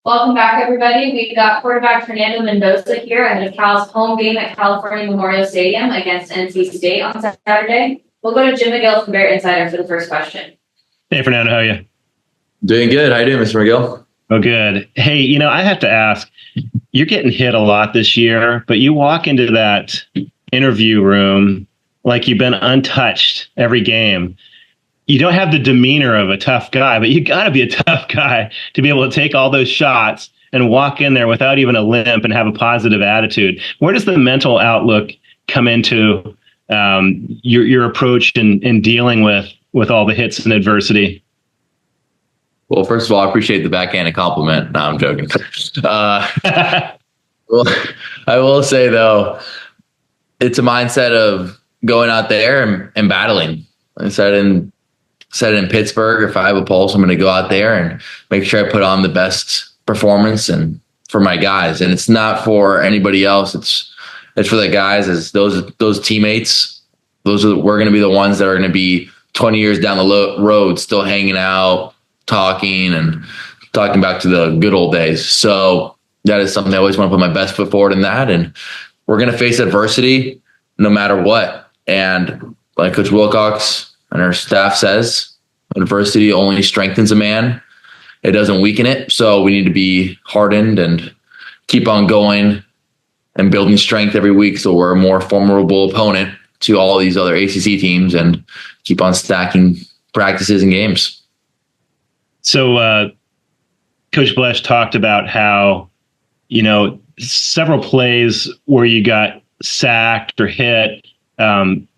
Welcome back, everybody. We've got quarterback Fernando Mendoza here ahead of Cal's home game at California Memorial Stadium against NC State on Saturday. We'll go to Jim McGill from Bear Insider for the first question. Hey, Fernando, how are you? Doing good. How you doing, Mr. McGill? Oh, good. Hey, I have to ask, you're getting hit a lot this year, but you walk into that interview room like you've been untouched every game. You don't have the demeanor of a tough guy, but you got to be a tough guy to be able to take all those shots and walk in there without even a limp and have a positive attitude. Where does the mental outlook come into your approach in dealing with all the hits and adversity? Well, first of all, I appreciate the backhanded compliment. No, I'm joking. Well, I will say, though, it's a mindset of going out there and battling. I said in Pittsburgh, if I have a pulse, I'm going to go out there and make sure I put on the best performance and for my guys. And it's not for anybody else. It's for the guys, as those teammates. We're going to be the ones that are going to be 20 years down the road, still hanging out, talking back to the good old days. So that is something I always want to put my best foot forward in that. And we're going to face adversity no matter what. And like Coach Wilcox and our staff says, adversity only strengthens a man. It doesn't weaken it. So we need to be hardened and keep on going and building strength every week. So we're a more formidable opponent to all these other ACC teams and keep on stacking practices and games. So Coach Blesh talked about how, several plays where you got sacked or hit,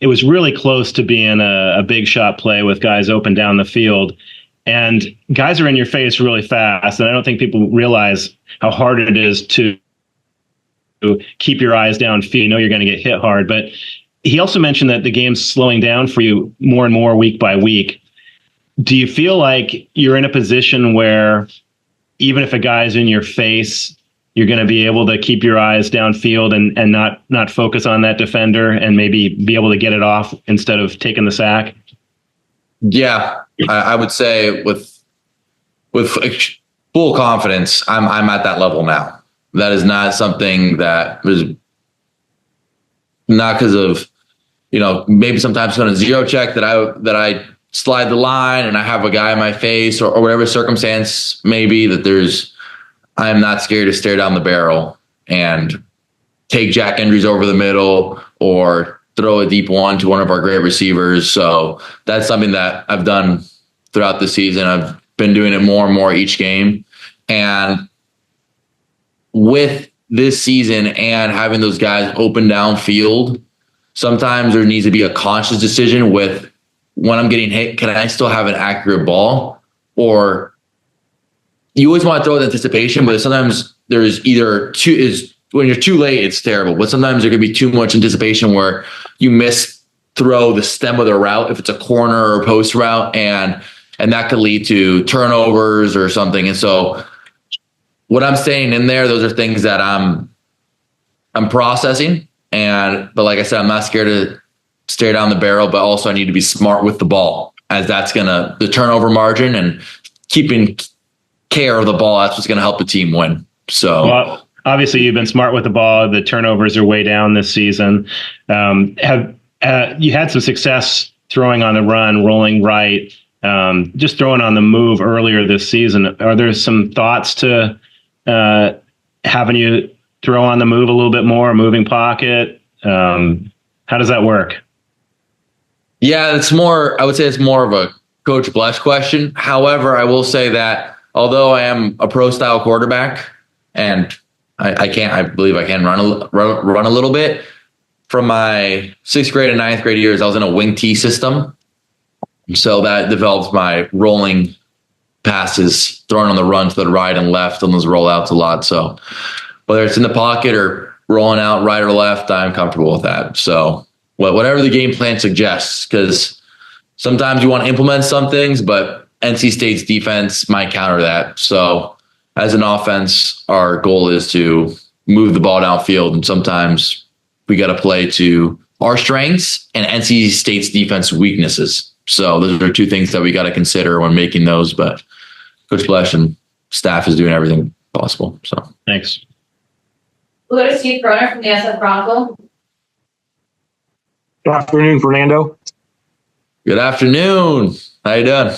it was really close to being a big shot play with guys open down the field. And guys are in your face really fast. And I don't think people realize how hard it is to keep your eyes downfield. You know you're going to get hit hard. But he also mentioned that the game's slowing down for you more and more week by week. Do you feel like you're in a position where even if a guy's in your face, you're going to be able to keep your eyes downfield and not focus on that defender and maybe be able to get it off instead of taking the sack? Yeah, I would say with full confidence, I'm at that level now. That is not something that was not because of, maybe sometimes on a zero check that I slide the line and I have a guy in my face or whatever circumstance maybe that I am not scared to stare down the barrel and take Jack Endries over the middle or throw a deep one to one of our great receivers. So that's something that I've done throughout the season. I've been doing it more and more each game. And with this season and having those guys open downfield, sometimes there needs to be a conscious decision with when I'm getting hit, can I still have an accurate ball? Or you always want to throw with anticipation, but sometimes there's when you're too late, it's terrible. But sometimes there could be too much anticipation where you throw the stem of the route if it's a corner or post route, and that could lead to turnovers or something. And so what I'm saying in there, those are things that I'm processing. But like I said, I'm not scared to stare down the barrel, but also I need to be smart with the ball, as that's the turnover margin and keeping care of the ball. That's what's going to help the team win. So obviously you've been smart with the ball. The turnovers are way down this season. Have you had some success throwing on the run, rolling right, just throwing on the move earlier this season? Are there some thoughts to having you throw on the move a little bit more, moving pocket? How does that work? Yeah, I would say it's more of a Coach Blesh question. However, I will say that although I am a pro style quarterback and I believe I can run a little bit, from my 6th grade and 9th grade years, I was in a wing T system. So that develops my rolling passes, throwing on the run to the right and left on those rollouts a lot. So whether it's in the pocket or rolling out right or left, I'm comfortable with that. So whatever the game plan suggests, because sometimes you want to implement some things, but NC State's defense might counter that. So as an offense, our goal is to move the ball downfield, and sometimes we got to play to our strengths and NC State's defense weaknesses. So those are two things that we got to consider when making those. But Coach Blesh and staff is doing everything possible. So Thanks. We'll go to Steve Croner from the SF Chronicle. Good afternoon, Fernando. good afternoon. How you doing?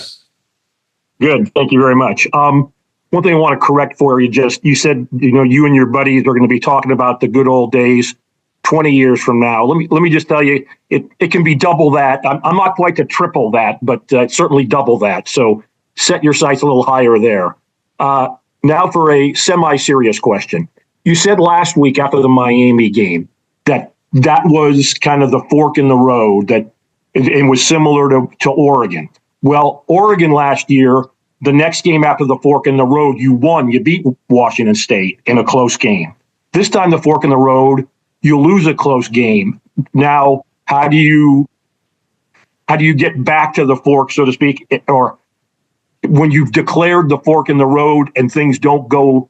Good. Thank you very much. One thing I want to correct for you, you said, you and your buddies are going to be talking about the good old days 20 years from now. Let me just tell you, it can be double that. I'm not quite to triple that, but certainly double that. So set your sights a little higher there. Now for a semi-serious question. You said last week after the Miami game that was kind of the fork in the road, that it was similar to Oregon. Well, Oregon last year, the next game after the fork in the road, you won. You beat Washington State in a close game. This time, the fork in the road, you lose a close game. Now, how do you get back to the fork, so to speak, or when you've declared the fork in the road and things don't go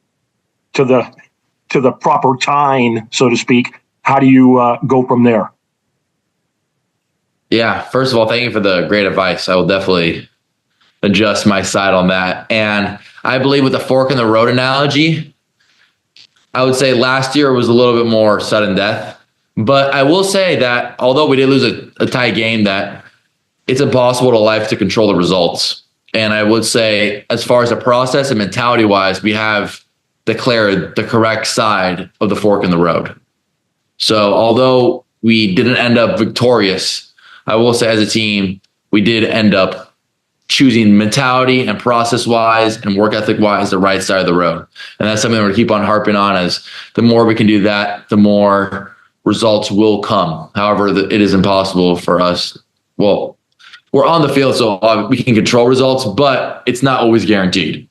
to the proper time, so to speak, how do you go from there? Yeah, first of all, thank you for the great advice. I will definitely adjust my side on that. And I believe with the fork in the road analogy, I would say last year was a little bit more sudden death. But I will say that although we did lose a tie game, that it's impossible to life to control the results. And I would say as far as the process and mentality wise, we have declared the correct side of the fork in the road. So although we didn't end up victorious, I will say as a team, we did end up choosing mentality and process wise and work ethic wise the right side of the road. And that's something we're going to keep on harping on, as the more we can do that, the more results will come. However, it is impossible for us. Well, we're on the field, so we can control results, but it's not always guaranteed.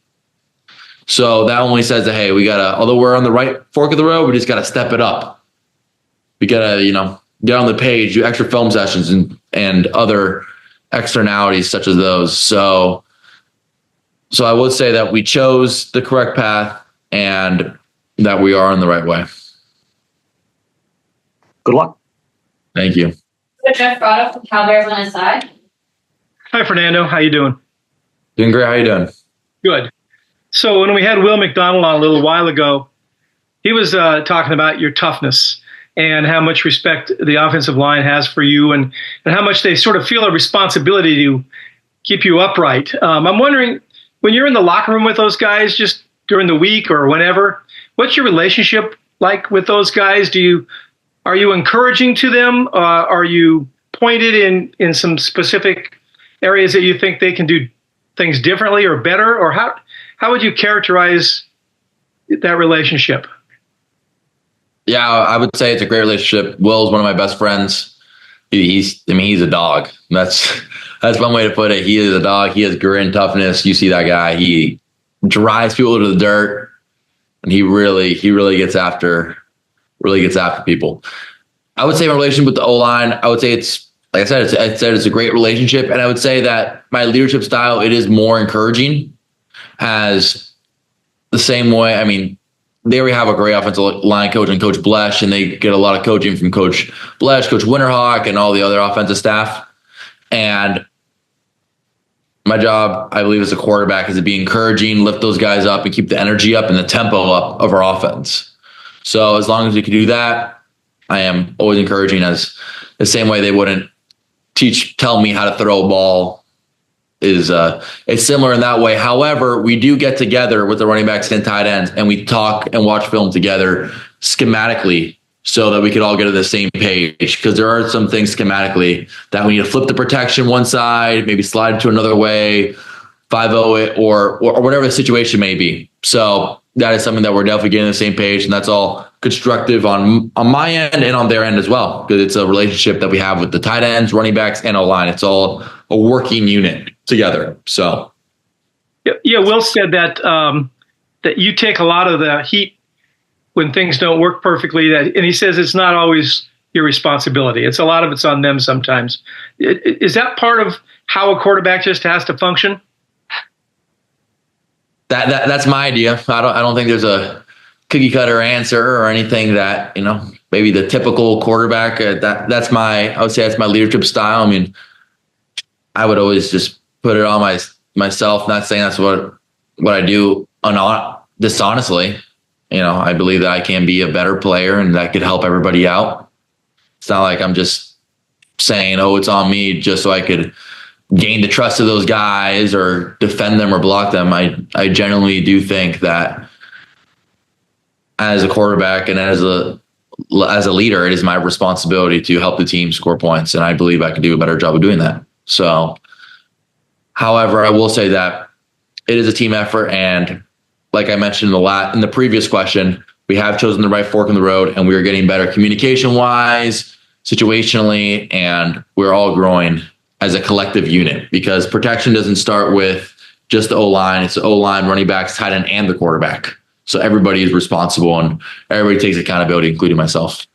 So that only says that, hey, although we're on the right fork of the road, we just got to step it up. We got to, get on the page, do extra film sessions and other externalities such as those. So I would say that we chose the correct path and that we are in the right way. Good luck. Thank you. Jeff Brotto from Cal Bears on his side. Hi, Fernando. How you doing? Doing great. How you doing? Good. So when we had Will McDonald on a little while ago, he was talking about your toughness and how much respect the offensive line has for you, and how much they sort of feel a responsibility to keep you upright. I'm wondering, when you're in the locker room with those guys, just during the week or whenever, what's your relationship like with those guys? Are you encouraging to them? Are you pointed in some specific areas that you think they can do things differently or better? Or how would you characterize that relationship? Yeah, I would say it's a great relationship. Will's one of my best friends. He's a dog. That's one way to put it. He is a dog. He has grit and toughness. You see that guy. He drives people to the dirt, and he really gets after people. I would say my relationship with the O-line, I would say it's, like I said, it's a great relationship. And I would say that my leadership style, it is more encouraging, as the same way. There we have a great offensive line coach and Coach Blesh, and they get a lot of coaching from Coach Blesh, Coach Winterhawk, and all the other offensive staff. And my job, I believe, as a quarterback, is to be encouraging, lift those guys up, and keep the energy up and the tempo up of our offense. So as long as we can do that, I am always encouraging, as the same way they wouldn't tell me how to throw a ball. It's similar in that way. However, we do get together with the running backs and tight ends, and we talk and watch film together schematically so that we could all get to the same page, because there are some things schematically that we need to flip the protection one side, maybe slide it to another way, 5-0 it, or whatever the situation may be. So that is something that we're definitely getting on the same page, and that's all constructive on my end and on their end as well, because it's a relationship that we have with the tight ends, running backs, and O-line. It's all a working unit together. So, yeah. Will said that that you take a lot of the heat when things don't work perfectly. And he says it's not always your responsibility. It's a lot of it's on them sometimes. Is that part of how a quarterback just has to function? That's my idea. I don't think there's a cookie cutter answer or anything that, maybe the typical quarterback, I would say that's my leadership style. I would always just put it on myself, not saying that's what I do dishonestly. I believe that I can be a better player and that could help everybody out. It's not like I'm just saying, oh, it's on me just so I could gain the trust of those guys or defend them or block them. I genuinely do think that as a quarterback and as a leader, it is my responsibility to help the team score points. And I believe I can do a better job of doing that. So, however, I will say that it is a team effort. And like I mentioned in the previous question, we have chosen the right fork in the road and we are getting better communication wise, situationally, and we're all growing as a collective unit because protection doesn't start with just the O-line. It's the O-line, running backs, tight end, and the quarterback. So everybody is responsible and everybody takes accountability, including myself.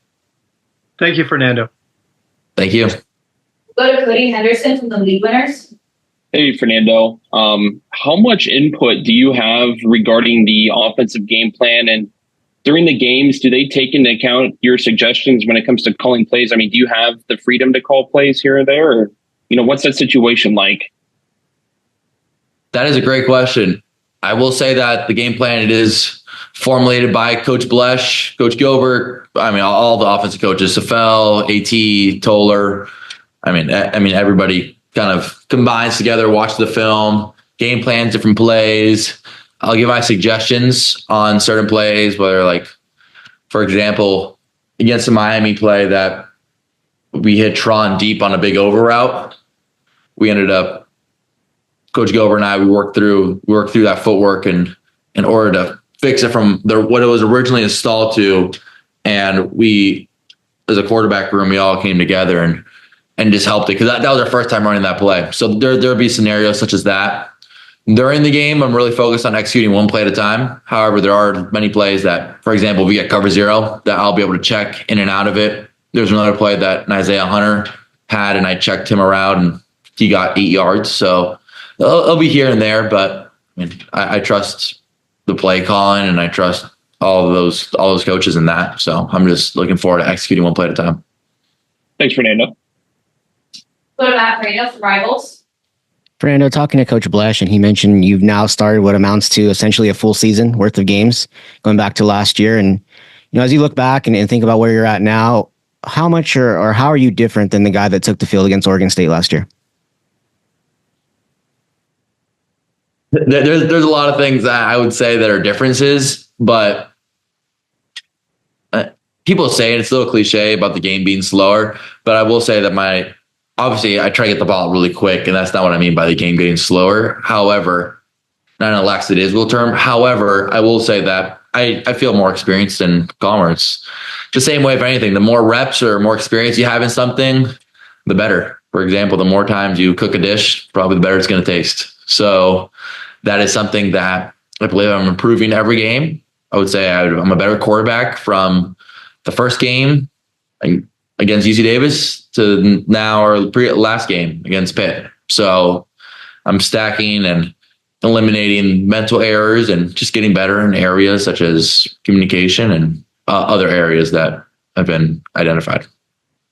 Thank you, Fernando. Thank you. Go to Cody Henderson from the League Winners. Hey, Fernando. How much input do you have regarding the offensive game plan? And during the games, do they take into account your suggestions when it comes to calling plays? I mean, do you have the freedom to call plays here or there? Or, what's that situation like? That is a great question. I will say that the game plan, it is formulated by Coach Blesh, Coach Gilbert. I mean, all the offensive coaches, Safel, AT, Toller. I mean, everybody kind of combines together, watch the film, game plans, different plays. I'll give my suggestions on certain plays, whether like, for example, against the Miami play that we hit Tron deep on a big over route. We ended up, Coach Gilbert and I, we worked through that footwork and in order to fix it from what it was originally installed to. And we, as a quarterback room, we all came together and just helped it because that was our first time running that play. So there'll be scenarios such as that. During the game, I'm really focused on executing one play at a time. However, there are many plays that, for example, if we get cover zero, that I'll be able to check in and out of it. There's another play that Isaiah Hunter had, and I checked him around, and he got 8 yards. So it'll be here and there, but I trust the play calling, and I trust all those coaches in that. So I'm just looking forward to executing one play at a time. Thanks, Fernando. Go to Matt Freda from Rivals. Fernando, talking to Coach Blesh, and he mentioned you've now started what amounts to essentially a full season worth of games going back to last year. And, as you look back and think about where you're at now, how much or how are you different than the guy that took the field against Oregon State last year? There's a lot of things that I would say that are differences, but people say, and it's a little cliche about the game being slower, but I will say that obviously I try to get the ball really quick, and that's not what I mean by the game getting slower. However, not in a lackadaisical term. However, I will say that I feel more experienced and calmer. It's the same way, if anything, the more reps or more experience you have in something, the better. For example, the more times you cook a dish, probably the better it's going to taste. So that is something that I believe I'm improving every game. I would say I'm a better quarterback from the first game against UC Davis to now our last game against Pitt. So I'm stacking and eliminating mental errors and just getting better in areas such as communication and other areas that have been identified.